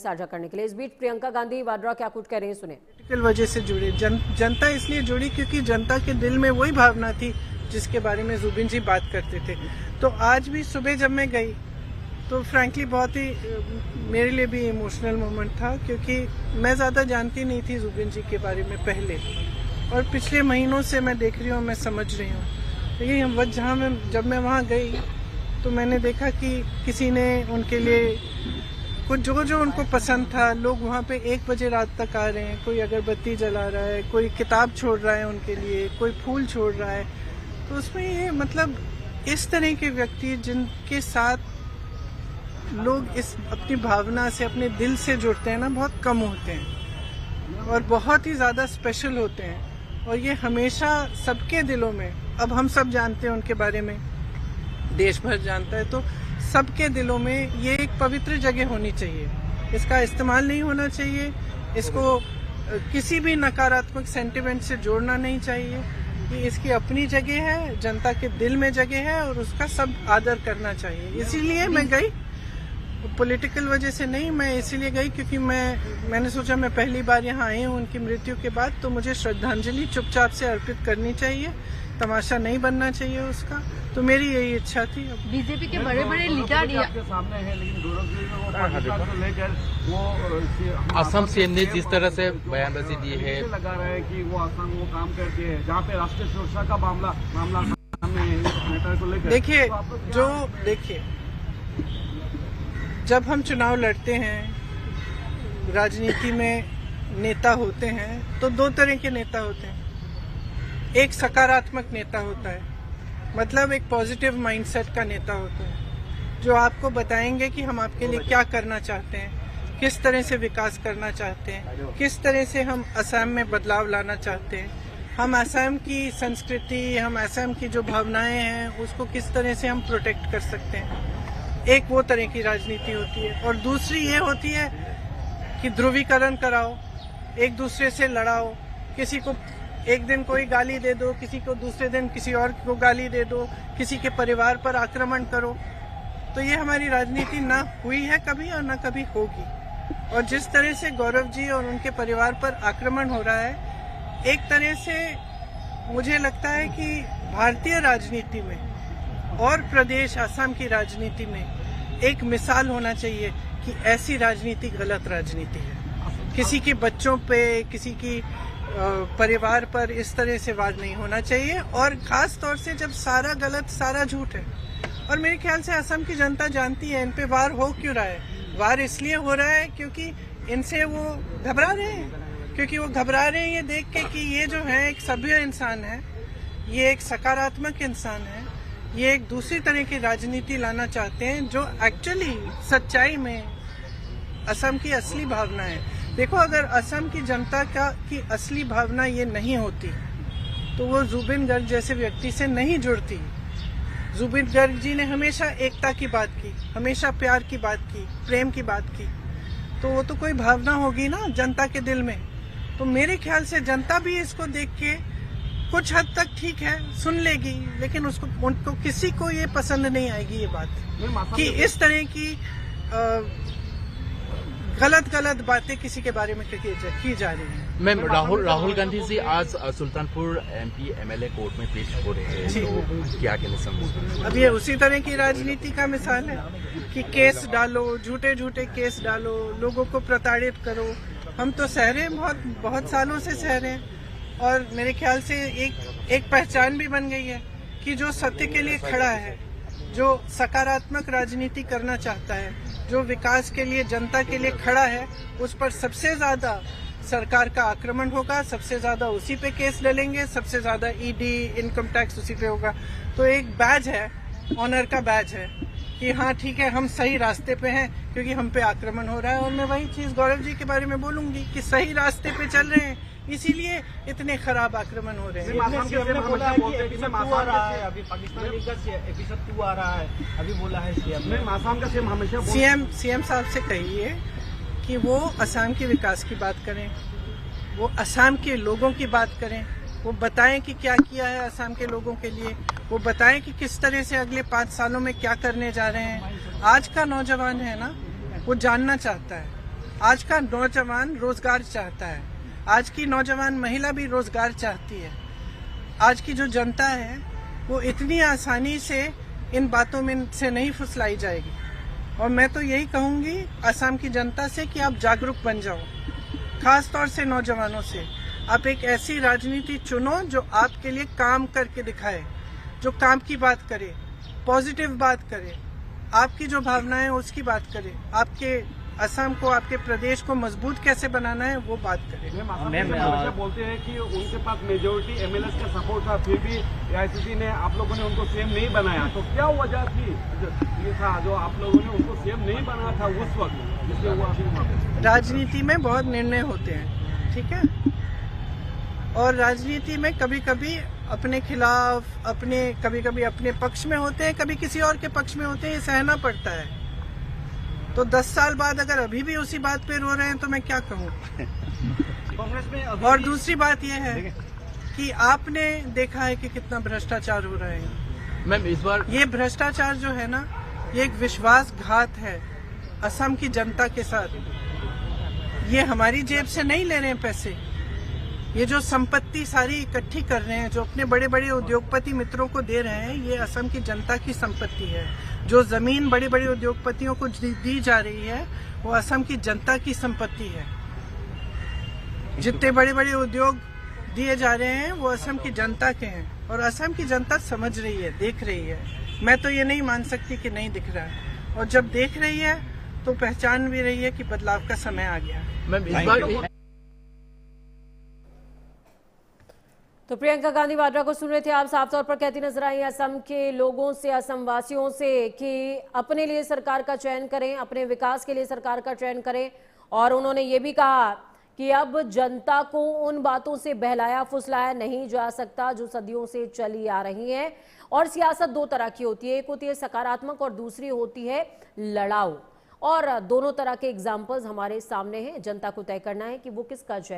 साझा करने के लिए। इस बीच प्रियंका गांधी वाड्रा क्या कुछ कह रही है, सुने। पॉलिटिकल वजह से जुड़ी जनता इसलिए जुड़ी क्योंकि जनता के दिल में वही भावना थी जिसके बारे में जुबिन जी बात करते थे। तो आज भी सुबह जब मैं गई तो फ्रैंकली बहुत ही मेरे लिए भी इमोशनल मोमेंट था, क्योंकि मैं ज़्यादा जानती नहीं थी जुबिन जी के बारे में पहले, और पिछले महीनों से मैं देख रही हूँ, मैं समझ रही हूँ। लेकिन जब मैं वहाँ गई तो मैंने देखा कि किसी ने उनके लिए कुछ जो उनको पसंद था, लोग वहाँ पे 1 बजे रात तक आ रहे हैं, कोई अगरबत्ती जला रहा है, कोई किताब छोड़ रहा है उनके लिए, कोई फूल छोड़ रहा है। तो उसमें ये मतलब इस तरह के व्यक्ति जिनके साथ लोग इस अपनी भावना से, अपने दिल से जुड़ते हैं ना, बहुत कम होते हैं और बहुत ही ज़्यादा स्पेशल होते हैं। और ये हमेशा सबके दिलों में, अब हम सब जानते हैं उनके बारे में, देश भर जानता है, तो सबके दिलों में ये एक पवित्र जगह होनी चाहिए। इसका इस्तेमाल नहीं होना चाहिए, इसको किसी भी नकारात्मक सेंटिमेंट से जोड़ना नहीं चाहिए। ये इसकी अपनी जगह है, जनता के दिल में जगह है और उसका सब आदर करना चाहिए। इसीलिए मैं गई, पॉलिटिकल वजह से नहीं, मैं इसीलिए गई क्योंकि मैंने सोचा मैं पहली बार यहाँ आई हूँ उनकी मृत्यु के बाद, तो मुझे श्रद्धांजलि चुपचाप से अर्पित करनी चाहिए, तमाशा नहीं बनना चाहिए उसका। तो मेरी यही इच्छा थी। बीजेपी के बड़े बड़े लीडर आपके सामने है, लेकिन गौरव जी को लेकर वो असम सीएम ने जिस तरह से बयानबाजी दी है, लगा रहा है कि वो असम वो काम करते हैं जहाँ पे राष्ट्रीय सुरक्षा का मामला सामने मैटर को लेकर। देखिए जब हम चुनाव लड़ते हैं, राजनीति में नेता होते हैं तो 2 तरह के नेता होते हैं। एक सकारात्मक नेता होता है, मतलब एक पॉजिटिव माइंडसेट का नेता होता है, जो आपको बताएंगे कि हम आपके लिए क्या करना चाहते हैं, किस तरह से विकास करना चाहते हैं, किस तरह से हम असम में बदलाव लाना चाहते हैं, हम असम की संस्कृति, हम असम की जो भावनाएं हैं उसको किस तरह से हम प्रोटेक्ट कर सकते हैं। एक वो तरह की राजनीति होती है। और दूसरी ये होती है कि ध्रुवीकरण कराओ, एक दूसरे से लड़ाओ, किसी को एक दिन कोई गाली दे दो, किसी को दूसरे दिन किसी और को गाली दे दो, किसी के परिवार पर आक्रमण करो। तो ये हमारी राजनीति ना हुई है कभी और ना कभी होगी। और जिस तरह से गौरव जी और उनके परिवार पर आक्रमण हो रहा है, एक तरह से मुझे लगता है कि भारतीय राजनीति में और प्रदेश असम की राजनीति में एक मिसाल होना चाहिए कि ऐसी राजनीति गलत राजनीति है। किसी के बच्चों पे, किसी की परिवार पर इस तरह से वार नहीं होना चाहिए, और खास तौर से जब सारा गलत, सारा झूठ है। और मेरे ख्याल से असम की जनता जानती है इन पे वार हो क्यों रहा है। वार इसलिए हो रहा है क्योंकि इनसे वो घबरा रहे हैं, क्योंकि वो घबरा रहे हैं ये देख के कि ये जो है एक सभ्य इंसान है, ये एक सकारात्मक इंसान है, ये एक दूसरी तरह की राजनीति लाना चाहते हैं जो एक्चुअली सच्चाई में असम की असली भावना है। देखो, अगर असम की जनता की असली भावना ये नहीं होती तो वो जुबिन गर्ग जैसे व्यक्ति से नहीं जुड़ती। जुबिन गर्ग जी ने हमेशा एकता की बात की, हमेशा प्यार की बात की, प्रेम की बात की, तो वो तो कोई भावना होगी ना जनता के दिल में। तो मेरे ख्याल से जनता भी इसको देख के कुछ हद तक ठीक है, सुन लेगी, लेकिन उनको किसी को ये पसंद नहीं आएगी ये बात कि इस तरह की गलत बातें किसी के बारे में की जा रही है। मैम, राहुल गांधी जी आज सुल्तानपुर MP MLA कोर्ट में पेश हो रहे हैं, तो क्या कहना समझ? अब ये उसी तरह की राजनीति का मिसाल है कि केस डालो, झूठे केस डालो, लोगों को प्रताड़ित करो। हम तो सह रहे हैं, बहुत सालों से सह रहे हैं, और मेरे ख्याल से एक पहचान भी बन गई है कि जो सत्य के लिए खड़ा है, जो सकारात्मक राजनीति करना चाहता है, जो विकास के लिए, जनता के लिए खड़ा है, उस पर सबसे ज्यादा सरकार का आक्रमण होगा, सबसे ज्यादा उसी पे केस डलेंगे, सबसे ज्यादा ED, इनकम टैक्स उसी पे होगा। तो एक बैज है, ऑनर का बैज है कि हाँ ठीक है, हम सही रास्ते पे हैं क्योंकि हम पे आक्रमण हो रहा है। और मैं वही चीज गौरव जी के बारे में बोलूंगी कि सही रास्ते पे चल रहे हैं, इसीलिए इतने खराब आक्रमण हो रहे हैं। सीएम साहब से कहिए कि वो असम के विकास की बात करें, वो असम के लोगों की बात करें, वो बताएं कि क्या किया है असम के लोगों के लिए, वो बताएं कि किस तरह से अगले 5 सालों में क्या करने जा रहे हैं। आज का नौजवान है ना, वो जानना चाहता है आज का नौजवान रोजगार चाहता है, आज की नौजवान महिला भी रोजगार चाहती है। आज की जो जनता है वो इतनी आसानी से इन बातों में से नहीं फुसलाई जाएगी। और मैं तो यही कहूंगी असम की जनता से कि आप जागरूक बन जाओ, खास तौर से नौजवानों से। आप एक ऐसी राजनीति चुनो जो आपके लिए काम करके दिखाए, जो काम की बात करे, पॉजिटिव बात करे, आपकी जो भावनाएं है उसकी बात करे, आपके असम को, आपके प्रदेश को मजबूत कैसे बनाना है वो बात करें। हमेशा बोलते हैं कि उनके पास मेजोरिटी एमएलए का सपोर्ट था, फिर भी एआईसीसी ने आप लोगों ने उनको सीएम नहीं बनाया, तो क्या वजह थी ये था जो आप लोगों ने उनको सीएम नहीं बनाया था उस वक्त, जिससे वो अभी राजनीति में बहुत निर्णय होते हैं, ठीक है, और राजनीति में कभी कभी अपने खिलाफ, कभी कभी अपने पक्ष में होते हैं, कभी किसी और के पक्ष में होते हैं, ये सहना पड़ता है। तो 10 साल बाद अगर अभी भी उसी बात पे रो रहे हैं तो मैं क्या कहूँ। कांग्रेस में और दूसरी बात यह है कि आपने देखा है कि कितना भ्रष्टाचार हो रहा है। मैम इस बार ये भ्रष्टाचार जो है ना, ये एक विश्वासघात है असम की जनता के साथ। ये हमारी जेब से नहीं ले रहे हैं पैसे, ये जो संपत्ति सारी इकट्ठी कर रहे हैं, जो अपने बड़े बड़े उद्योगपति मित्रों को दे रहे हैं, ये असम की जनता की संपत्ति है। जो जमीन बड़े बड़े उद्योगपतियों को दी जा रही है वो असम की जनता की संपत्ति है। जितने बड़े बड़े उद्योग दिए जा रहे हैं वो असम की जनता के हैं, और असम की जनता समझ रही है, देख रही है। मैं तो ये नहीं मान सकती कि नहीं दिख रहा है, और जब देख रही है तो पहचान भी रही है कि बदलाव का समय आ गया है। मैम इस बार तो प्रियंका गांधी वाड्रा को सुन रहे थे आप। साफ तौर पर कहती नजर आई असम के लोगों से, असम वासियों से कि अपने लिए सरकार का चयन करें, अपने विकास के लिए सरकार का चयन करें। और उन्होंने ये भी कहा कि अब जनता को उन बातों से बहलाया फुसलाया नहीं जा सकता जो सदियों से चली आ रही हैं। और सियासत दो तरह की होती है, एक होती है सकारात्मक और दूसरी होती है लड़ाऊ। और दोनों तरह के एग्जाम्पल्स हमारे सामने हैं। जनता को तय करना है कि वो किसका चयन